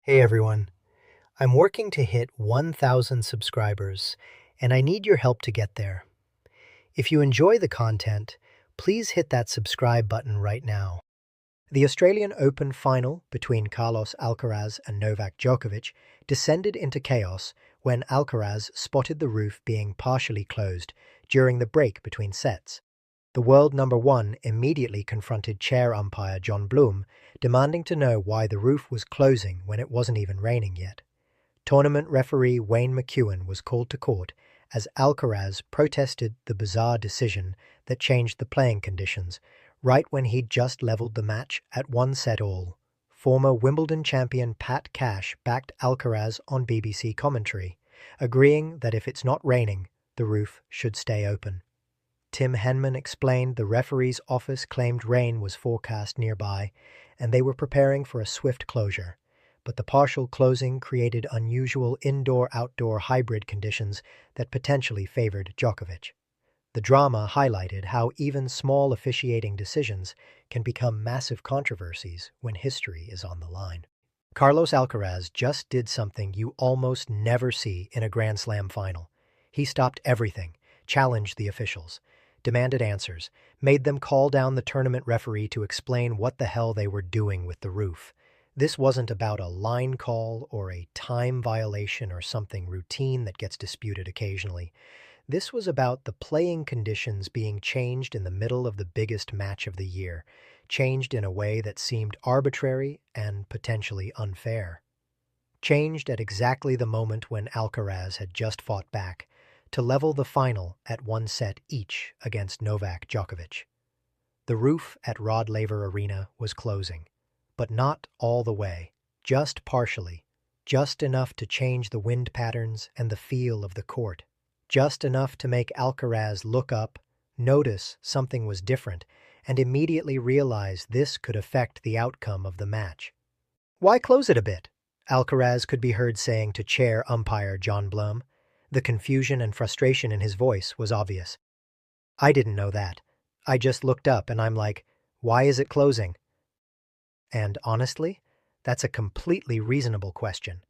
Hey everyone, I'm working to hit 1,000 subscribers, and I need your help to get there. If you enjoy the content, please hit that subscribe button right now. The Australian Open final between Carlos Alcaraz and Novak Djokovic descended into chaos when Alcaraz spotted the roof being partially closed during the break between sets. The world number one immediately confronted chair umpire John Blom, demanding to know why the roof was closing when it wasn't even raining yet. Tournament referee Wayne McKewen was called to court as Alcaraz protested the bizarre decision that changed the playing conditions right when he'd just leveled the match at 1-set-all. Former Wimbledon champion Pat Cash backed Alcaraz on BBC commentary, agreeing that if it's not raining, the roof should stay open. Tim Henman explained the referee's office claimed rain was forecast nearby, and they were preparing for a swift closure. But the partial closing created unusual indoor-outdoor hybrid conditions that potentially favored Djokovic. The drama highlighted how even small officiating decisions can become massive controversies when history is on the line. Carlos Alcaraz just did something you almost never see in a Grand Slam final. He stopped everything, challenged the officials, demanded answers, made them call down the tournament referee to explain what the hell they were doing with the roof. This wasn't about a line call or a time violation or something routine that gets disputed occasionally. This was about the playing conditions being changed in the middle of the biggest match of the year, changed in a way that seemed arbitrary and potentially unfair. Changed at exactly the moment when Alcaraz had just fought back to level the final at 1 set each against Novak Djokovic. The roof at Rod Laver Arena was closing, but not all the way, just partially, just enough to change the wind patterns and the feel of the court, just enough to make Alcaraz look up, notice something was different, and immediately realize this could affect the outcome of the match. "Why close it a bit?" Alcaraz could be heard saying to chair umpire John Blom. The confusion and frustration in his voice was obvious. "I didn't know that. I just looked up and I'm like, why is it closing?" And honestly, that's a completely reasonable question.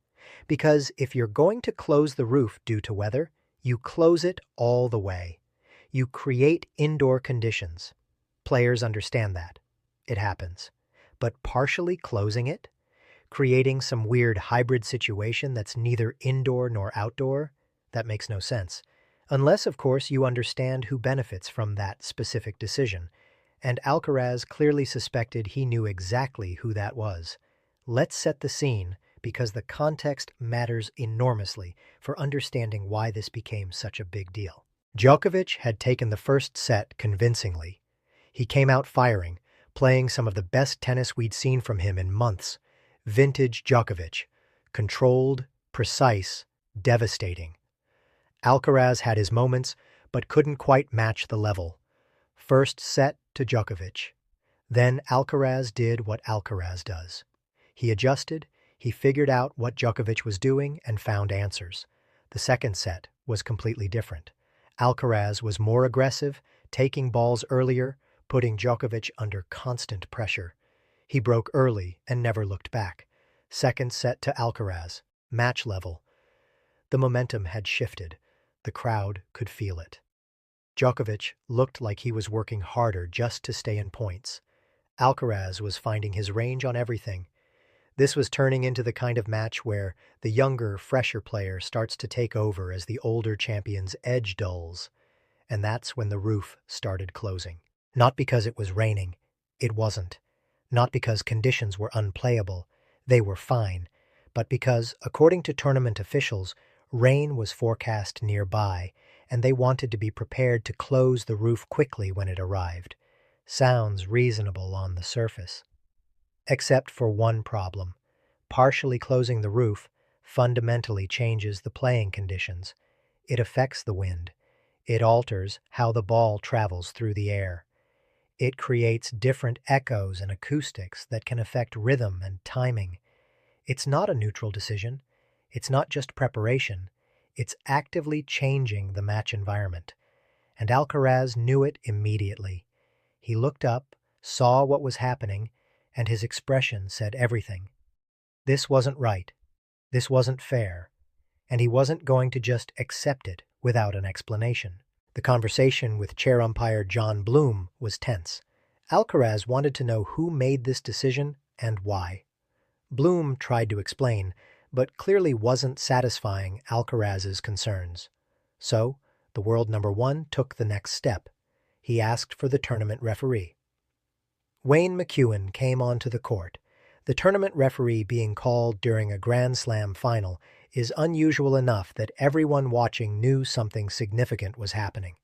Because if you're going to close the roof due to weather, you close it all the way. You create indoor conditions. Players understand that. It happens. But partially closing it, creating some weird hybrid situation that's neither indoor nor outdoor, that makes no sense. Unless, of course, you understand who benefits from that specific decision. And Alcaraz clearly suspected he knew exactly who that was. Let's set the scene, because the context matters enormously for understanding why this became such a big deal. Djokovic had taken the first set convincingly. He came out firing, playing some of the best tennis we'd seen from him in months. Vintage Djokovic. Controlled, precise, devastating. Alcaraz had his moments, but couldn't quite match the level. First set to Djokovic. Then Alcaraz did what Alcaraz does. He adjusted, he figured out what Djokovic was doing and found answers. The second set was completely different. Alcaraz was more aggressive, taking balls earlier, putting Djokovic under constant pressure. He broke early and never looked back. Second set to Alcaraz, match level. The momentum had shifted. The crowd could feel it. Djokovic looked like he was working harder just to stay in points. Alcaraz was finding his range on everything. This was turning into the kind of match where the younger, fresher player starts to take over as the older champion's edge dulls. And that's when the roof started closing. Not because it was raining. It wasn't. Not because conditions were unplayable. They were fine. But because, according to tournament officials, rain was forecast nearby, and they wanted to be prepared to close the roof quickly when it arrived. Sounds reasonable on the surface. Except for one problem. Partially closing the roof fundamentally changes the playing conditions. It affects the wind. It alters how the ball travels through the air. It creates different echoes and acoustics that can affect rhythm and timing. It's not a neutral decision. It's not just preparation. It's actively changing the match environment. And Alcaraz knew it immediately. He looked up, saw what was happening, and his expression said everything. This wasn't right. This wasn't fair. And he wasn't going to just accept it without an explanation. The conversation with chair umpire John Blom was tense. Alcaraz wanted to know who made this decision and why. Blom tried to explain, but clearly wasn't satisfying Alcaraz's concerns. So, the world number one took the next step. He asked for the tournament referee. Wayne McKewen came onto the court. The tournament referee being called during a Grand Slam final is unusual enough that everyone watching knew something significant was happening.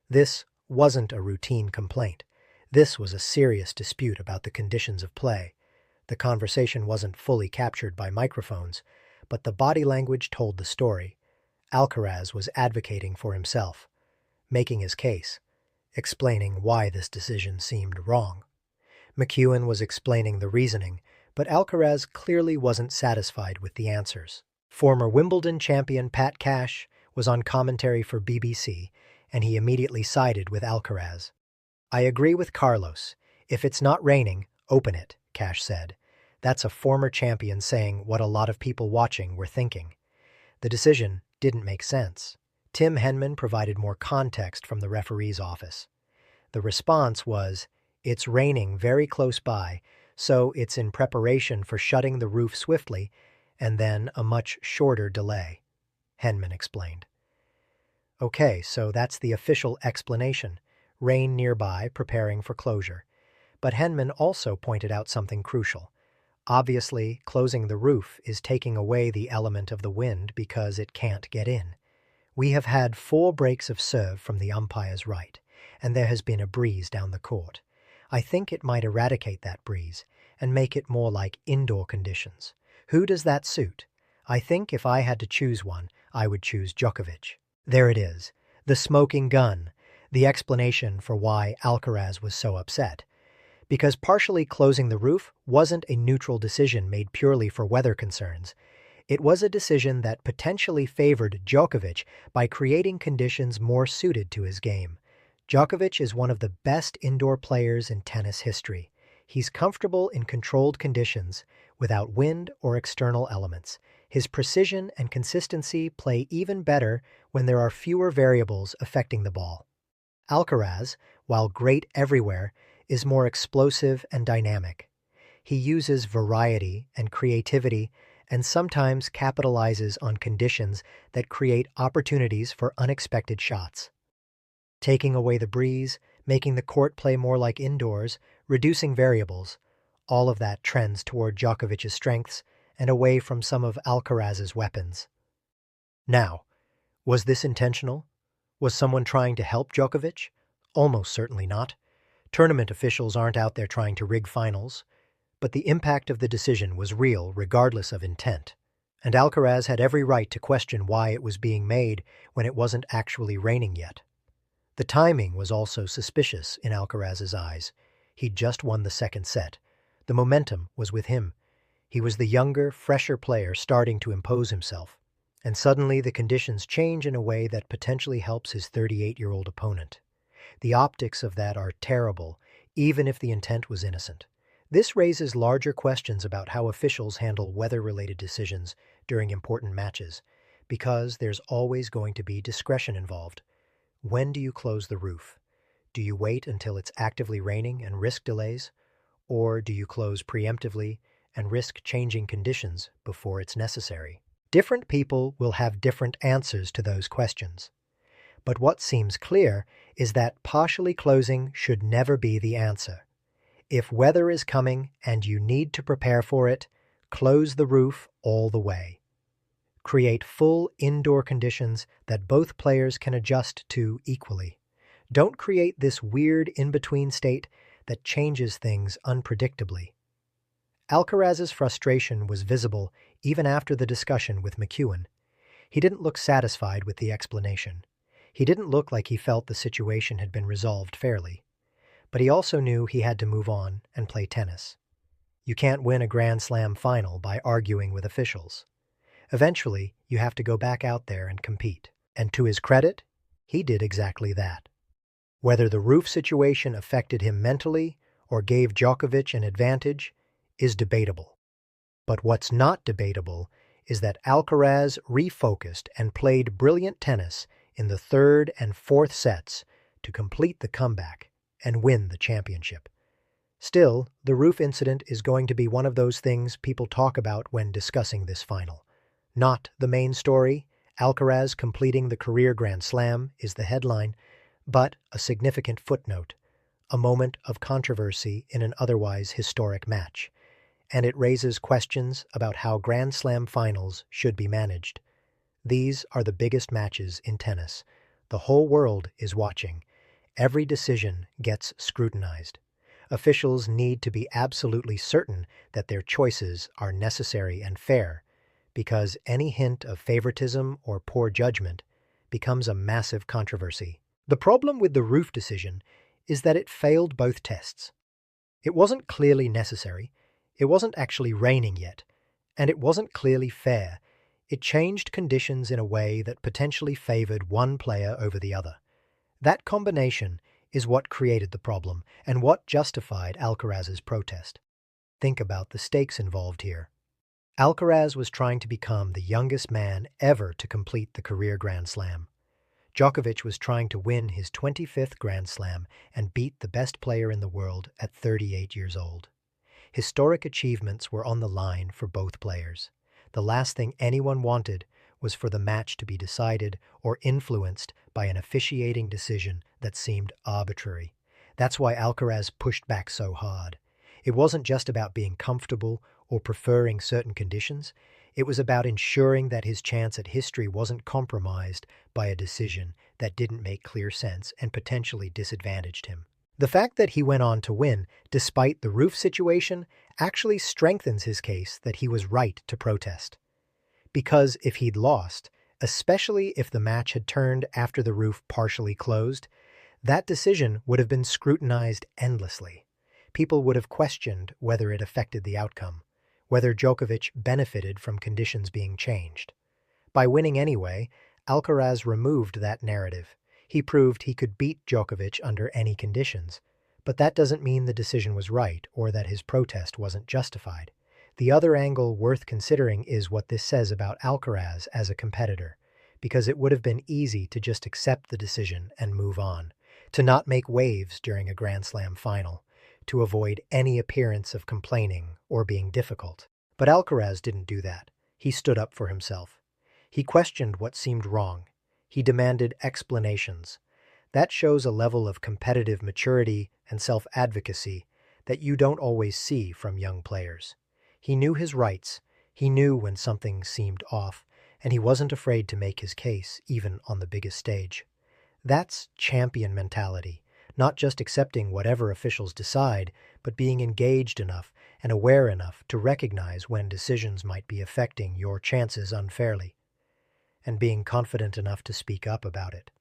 This wasn't a routine complaint. This was a serious dispute about the conditions of play. The conversation wasn't fully captured by microphones, but the body language told the story. Alcaraz was advocating for himself, making his case, explaining why this decision seemed wrong. McKewen was explaining the reasoning, but Alcaraz clearly wasn't satisfied with the answers. Former Wimbledon champion Pat Cash was on commentary for BBC, and he immediately sided with Alcaraz. "I agree with Carlos. If it's not raining, open it," Cash said. That's a former champion saying what a lot of people watching were thinking. The decision didn't make sense. Tim Henman provided more context from the referee's office. The response was, "It's raining very close by, so it's in preparation for shutting the roof swiftly, and then a much shorter delay," Henman explained. Okay, so that's the official explanation. Rain nearby, preparing for closure. But Henman also pointed out something crucial. Obviously, closing the roof is taking away the element of the wind because it can't get in. We have had 4 breaks of serve from the umpire's right, and there has been a breeze down the court. I think it might eradicate that breeze and make it more like indoor conditions. Who does that suit? I think if I had to choose one, I would choose Djokovic. There it is, the smoking gun, the explanation for why Alcaraz was so upset. Because partially closing the roof wasn't a neutral decision made purely for weather concerns. It was a decision that potentially favored Djokovic by creating conditions more suited to his game. Djokovic is one of the best indoor players in tennis history. He's comfortable in controlled conditions, without wind or external elements. His precision and consistency play even better when there are fewer variables affecting the ball. Alcaraz, while great everywhere, is more explosive and dynamic. He uses variety and creativity and sometimes capitalizes on conditions that create opportunities for unexpected shots. Taking away the breeze, making the court play more like indoors, reducing variables, all of that trends toward Djokovic's strengths and away from some of Alcaraz's weapons. Now, was this intentional? Was someone trying to help Djokovic? Almost certainly not. Tournament officials aren't out there trying to rig finals, but the impact of the decision was real regardless of intent, and Alcaraz had every right to question why it was being made when it wasn't actually raining yet. The timing was also suspicious in Alcaraz's eyes. He'd just won the second set. The momentum was with him. He was the younger, fresher player starting to impose himself, and suddenly the conditions change in a way that potentially helps his 38-year-old opponent. The optics of that are terrible, even if the intent was innocent. This raises larger questions about how officials handle weather-related decisions during important matches, because there's always going to be discretion involved. When do you close the roof? Do you wait until it's actively raining and risk delays? Or do you close preemptively and risk changing conditions before it's necessary? Different people will have different answers to those questions. But what seems clear is that partially closing should never be the answer. If weather is coming and you need to prepare for it, close the roof all the way. Create full indoor conditions that both players can adjust to equally. Don't create this weird in-between state that changes things unpredictably. Alcaraz's frustration was visible even after the discussion with McKewen. He didn't look satisfied with the explanation. He didn't look like he felt the situation had been resolved fairly. But he also knew he had to move on and play tennis. You can't win a Grand Slam final by arguing with officials. Eventually, you have to go back out there and compete. And to his credit, he did exactly that. Whether the roof situation affected him mentally or gave Djokovic an advantage is debatable. But what's not debatable is that Alcaraz refocused and played brilliant tennis in the third and fourth sets to complete the comeback and win the championship. Still, the roof incident is going to be one of those things people talk about when discussing this final. Not the main story, Alcaraz completing the career Grand Slam is the headline, but a significant footnote, a moment of controversy in an otherwise historic match. And it raises questions about how Grand Slam finals should be managed. These are the biggest matches in tennis. The whole world is watching. Every decision gets scrutinized. Officials need to be absolutely certain that their choices are necessary and fair, because any hint of favoritism or poor judgment becomes a massive controversy. The problem with the roof decision is that it failed both tests. It wasn't clearly necessary, it wasn't actually raining yet, and it wasn't clearly fair. It changed conditions in a way that potentially favored one player over the other. That combination is what created the problem and what justified Alcaraz's protest. Think about the stakes involved here. Alcaraz was trying to become the youngest man ever to complete the career Grand Slam. Djokovic was trying to win his 25th Grand Slam and beat the best player in the world at 38 years old. Historic achievements were on the line for both players. The last thing anyone wanted was for the match to be decided or influenced by an officiating decision that seemed arbitrary. That's why Alcaraz pushed back so hard. It wasn't just about being comfortable or preferring certain conditions. It was about ensuring that his chance at history wasn't compromised by a decision that didn't make clear sense and potentially disadvantaged him. The fact that he went on to win, despite the roof situation, actually strengthens his case that he was right to protest. Because if he'd lost, especially if the match had turned after the roof partially closed, that decision would have been scrutinized endlessly. People would have questioned whether it affected the outcome, whether Djokovic benefited from conditions being changed. By winning anyway, Alcaraz removed that narrative. He proved he could beat Djokovic under any conditions, but that doesn't mean the decision was right or that his protest wasn't justified. The other angle worth considering is what this says about Alcaraz as a competitor, because it would have been easy to just accept the decision and move on, to not make waves during a Grand Slam final, to avoid any appearance of complaining or being difficult. But Alcaraz didn't do that. He stood up for himself. He questioned what seemed wrong. He demanded explanations. That shows a level of competitive maturity and self-advocacy that you don't always see from young players. He knew his rights, he knew when something seemed off, and he wasn't afraid to make his case, even on the biggest stage. That's champion mentality, not just accepting whatever officials decide, but being engaged enough and aware enough to recognize when decisions might be affecting your chances unfairly, and being confident enough to speak up about it.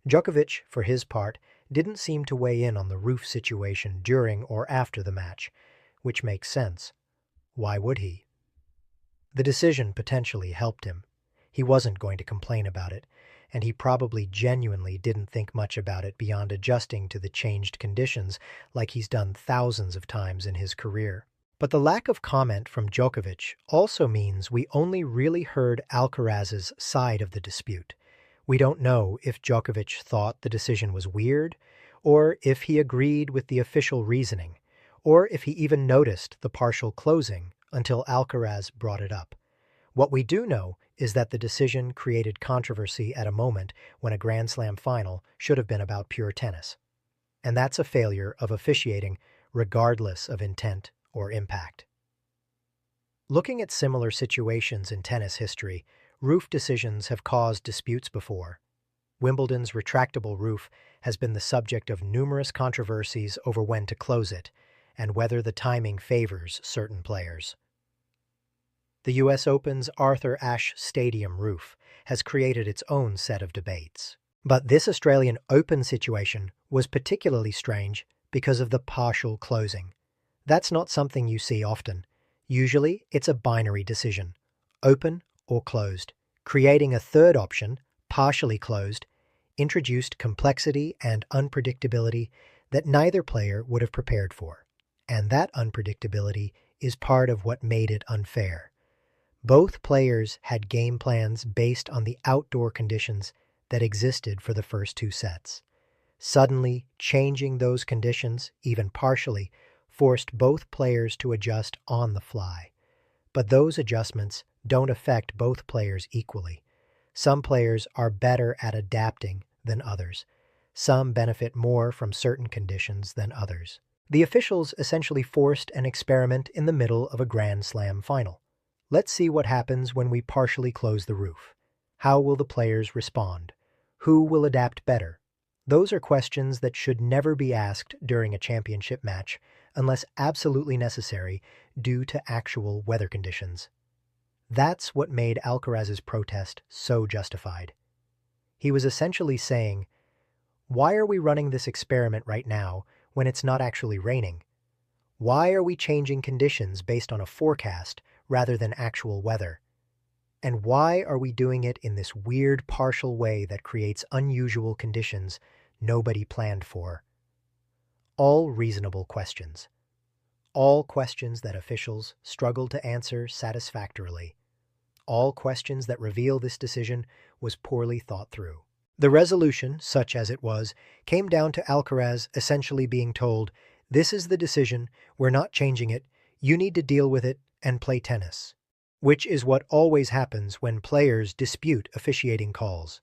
Djokovic, for his part, didn't seem to weigh in on the roof situation during or after the match, which makes sense. Why would he? The decision potentially helped him. He wasn't going to complain about it, and he probably genuinely didn't think much about it beyond adjusting to the changed conditions like he's done thousands of times in his career. But the lack of comment from Djokovic also means we only really heard Alcaraz's side of the dispute. We don't know if Djokovic thought the decision was weird, or if he agreed with the official reasoning, or if he even noticed the partial closing until Alcaraz brought it up. What we do know is that the decision created controversy at a moment when a Grand Slam final should have been about pure tennis. And that's a failure of officiating regardless of intent or impact. Looking at similar situations in tennis history, roof decisions have caused disputes before. Wimbledon's retractable roof has been the subject of numerous controversies over when to close it and whether the timing favors certain players. The US Open's Arthur Ashe Stadium roof has created its own set of debates. But this Australian Open situation was particularly strange because of the partial closing. That's not something you see often. Usually, it's a binary decision, open or closed. Creating a third option, partially closed, introduced complexity and unpredictability that neither player would have prepared for. And that unpredictability is part of what made it unfair. Both players had game plans based on the outdoor conditions that existed for the first two sets. Suddenly, changing those conditions, even partially, forced both players to adjust on the fly. But those adjustments don't affect both players equally. Some players are better at adapting than others. Some benefit more from certain conditions than others. The officials essentially forced an experiment in the middle of a Grand Slam final. Let's see what happens when we partially close the roof. How will the players respond? Who will adapt better? Those are questions that should never be asked during a championship match unless absolutely necessary due to actual weather conditions. That's what made Alcaraz's protest so justified. He was essentially saying, "Why are we running this experiment right now when it's not actually raining? Why are we changing conditions based on a forecast rather than actual weather? And why are we doing it in this weird partial way that creates unusual conditions nobody planned for?" All reasonable questions. All questions that officials struggled to answer satisfactorily. All questions that reveal this decision was poorly thought through. The resolution, such as it was, came down to Alcaraz essentially being told, "This is the decision, we're not changing it, you need to deal with it and play tennis." Which is what always happens when players dispute officiating calls.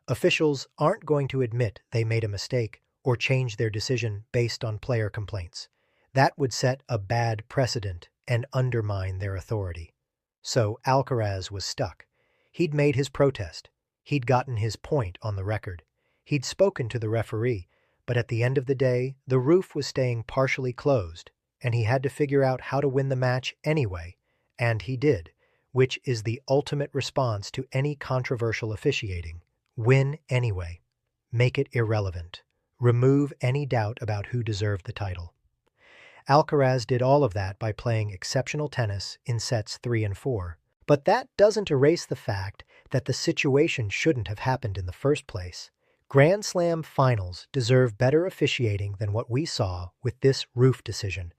Officials aren't going to admit they made a mistake or change their decision based on player complaints. That would set a bad precedent and undermine their authority. So Alcaraz was stuck. He'd made his protest. He'd gotten his point on the record. He'd spoken to the referee, but at the end of the day, the roof was staying partially closed, and he had to figure out how to win the match anyway, and he did, which is the ultimate response to any controversial officiating. Win anyway. Make it irrelevant. Remove any doubt about who deserved the title. Alcaraz did all of that by playing exceptional tennis in sets 3 and 4. But that doesn't erase the fact that the situation shouldn't have happened in the first place. Grand Slam finals deserve better officiating than what we saw with this roof decision.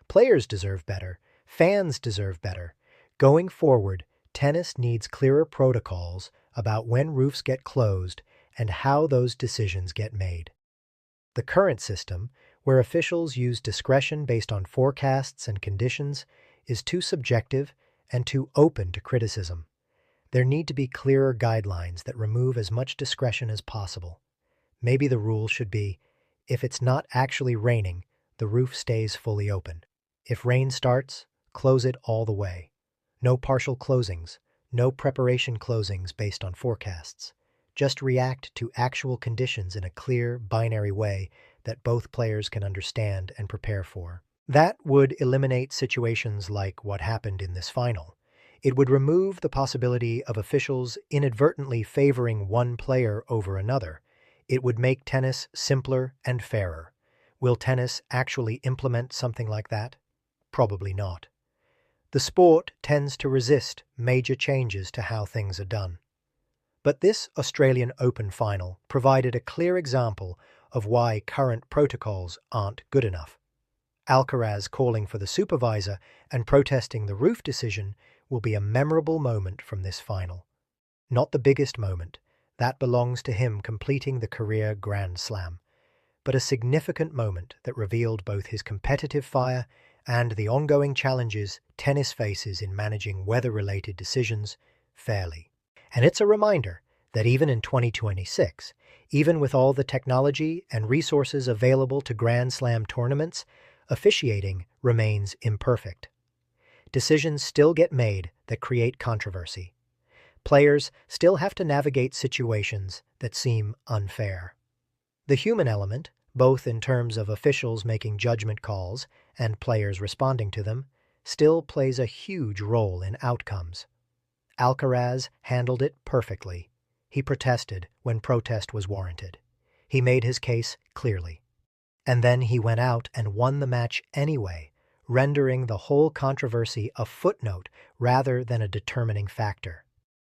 Players deserve better. Fans deserve better. Going forward, tennis needs clearer protocols about when roofs get closed and how those decisions get made. The current system, where officials use discretion based on forecasts and conditions, is too subjective and too open to criticism. There need to be clearer guidelines that remove as much discretion as possible. Maybe the rule should be, if it's not actually raining, the roof stays fully open. If rain starts, close it all the way. No partial closings, no preparation closings based on forecasts. Just react to actual conditions in a clear, binary way that both players can understand and prepare for. That would eliminate situations like what happened in this final. It would remove the possibility of officials inadvertently favoring one player over another. It would make tennis simpler and fairer. Will tennis actually implement something like that? Probably not. The sport tends to resist major changes to how things are done. But this Australian Open final provided a clear example of why current protocols aren't good enough. Alcaraz calling for the supervisor and protesting the roof decision will be a memorable moment from this final. Not the biggest moment, that belongs to him completing the career Grand Slam, but a significant moment that revealed both his competitive fire and the ongoing challenges tennis faces in managing weather-related decisions fairly. And it's a reminder that even in 2026, even with all the technology and resources available to Grand Slam tournaments, officiating remains imperfect. Decisions still get made that create controversy. Players still have to navigate situations that seem unfair. The human element, both in terms of officials making judgment calls and players responding to them, still plays a huge role in outcomes. Alcaraz handled it perfectly. He protested when protest was warranted. He made his case clearly. And then he went out and won the match anyway, rendering the whole controversy a footnote rather than a determining factor.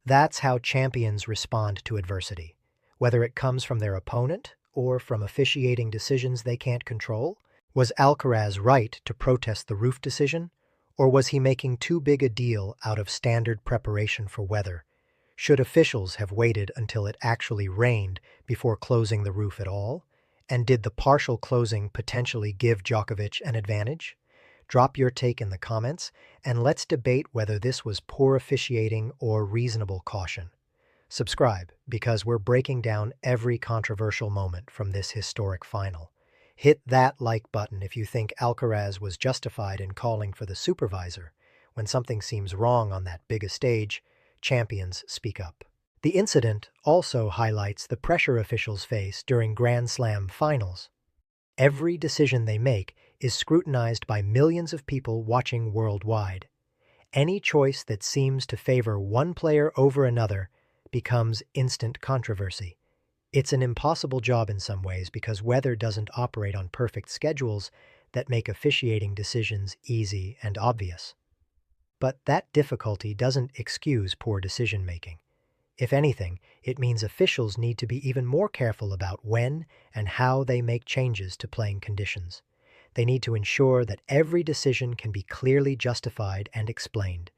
That's how champions respond to adversity, whether it comes from their opponent or from officiating decisions they can't control. Was Alcaraz right to protest the roof decision, Or was he making too big a deal out of standard preparation for weather? Should officials have waited until it actually rained before closing the roof at all? And did the partial closing potentially give Djokovic an advantage? Drop your take in the comments, and let's debate whether this was poor officiating or reasonable caution. Subscribe, because we're breaking down every controversial moment from this historic final. Hit that like button if you think Alcaraz was justified in calling for the supervisor. When something seems wrong on that big a stage, champions speak up. The incident also highlights the pressure officials face during Grand Slam finals. Every decision they make is scrutinized by millions of people watching worldwide. Any choice that seems to favor one player over another becomes instant controversy. It's an impossible job in some ways because weather doesn't operate on perfect schedules that make officiating decisions easy and obvious. But that difficulty doesn't excuse poor decision-making. If anything, it means officials need to be even more careful about when and how they make changes to playing conditions. They need to ensure that every decision can be clearly justified and explained,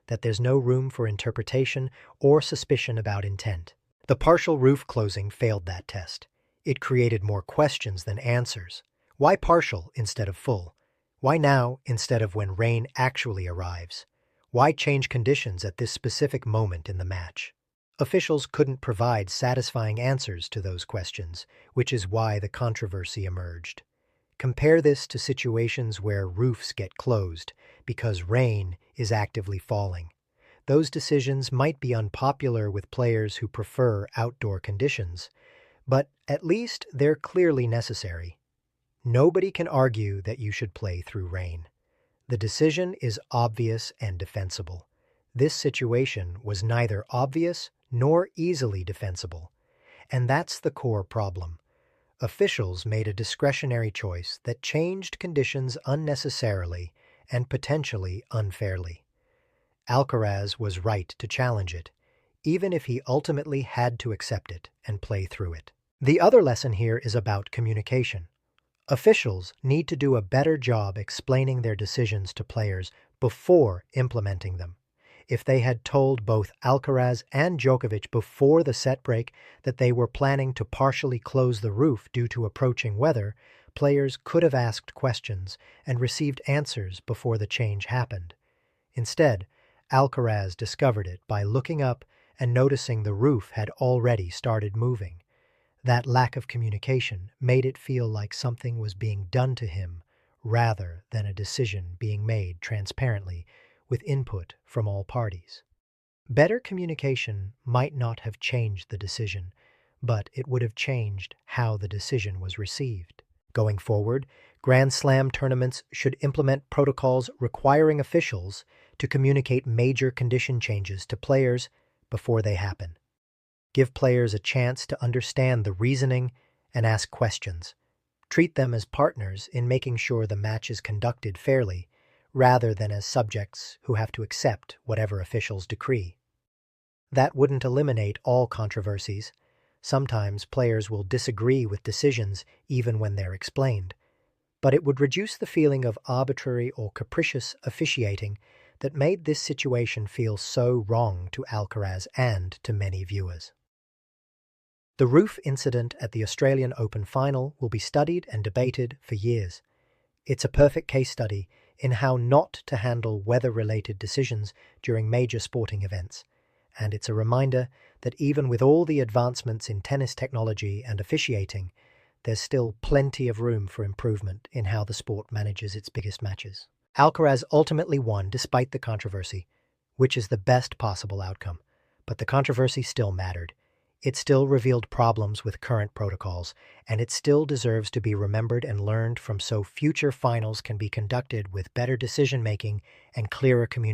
that there's no room for interpretation or suspicion about intent. The partial roof closing failed that test. It created more questions than answers. Why partial instead of full? Why now instead of when rain actually arrives? Why change conditions at this specific moment in the match? Officials couldn't provide satisfying answers to those questions, which is why the controversy emerged. Compare this to situations where roofs get closed because rain is actively falling. Those decisions might be unpopular with players who prefer outdoor conditions, but at least they're clearly necessary. Nobody can argue that you should play through rain. The decision is obvious and defensible. This situation was neither obvious nor easily defensible, and that's the core problem. Officials made a discretionary choice that changed conditions unnecessarily and potentially unfairly. Alcaraz was right to challenge it, even if he ultimately had to accept it and play through it. The other lesson here is about communication. Officials need to do a better job explaining their decisions to players before implementing them. If they had told both Alcaraz and Djokovic before the set break that they were planning to partially close the roof due to approaching weather, players could have asked questions and received answers before the change happened. Instead, Alcaraz discovered it by looking up and noticing the roof had already started moving. That lack of communication made it feel like something was being done to him rather than a decision being made transparently with input from all parties. Better communication might not have changed the decision, but it would have changed how the decision was received. Going forward, Grand Slam tournaments should implement protocols requiring officials to communicate major condition changes to players before they happen. Give players a chance to understand the reasoning and ask questions. Treat them as partners in making sure the match is conducted fairly, rather than as subjects who have to accept whatever officials decree. That wouldn't eliminate all controversies. Sometimes players will disagree with decisions even when they're explained. But it would reduce the feeling of arbitrary or capricious officiating that made this situation feel so wrong to Alcaraz and to many viewers. The roof incident at the Australian Open final will be studied and debated for years. It's a perfect case study in how not to handle weather-related decisions during major sporting events, and it's a reminder that even with all the advancements in tennis technology and officiating, there's still plenty of room for improvement in how the sport manages its biggest matches. Alcaraz ultimately won despite the controversy, which is the best possible outcome, but the controversy still mattered. It still revealed problems with current protocols, and it still deserves to be remembered and learned from so future finals can be conducted with better decision-making and clearer communication.